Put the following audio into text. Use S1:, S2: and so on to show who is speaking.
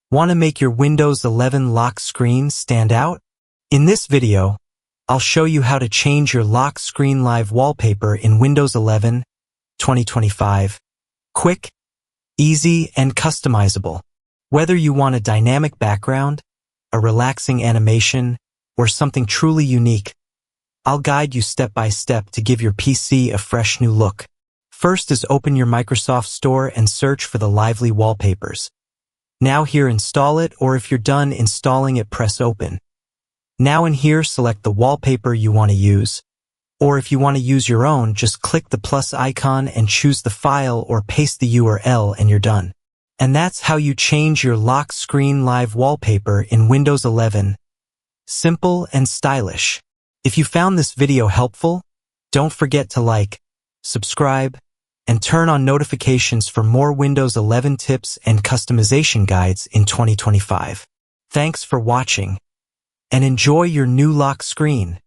S1: Want to make your Windows 11 lock screen stand out? In this video, I'll show you how to change your lock screen live wallpaper in Windows 11 2025. Quick, easy, and customizable. Whether you want a dynamic background, a relaxing animation, or something truly unique, I'll guide you step by step to give your PC a fresh new look. First is open your Microsoft Store and search for the Lively wallpapers. Now here install it, or if you're done installing it, press open. Now in here select the wallpaper you want to use, or if you want to use your own, just click the plus icon and choose the file or paste the URL and you're done. And that's how you change your lock screen live wallpaper in Windows 11. Simple and stylish. If you found this video helpful, don't forget to like, subscribe, and turn on notifications for more Windows 11 tips and customization guides in 2025. Thanks for watching, and enjoy your new lock screen.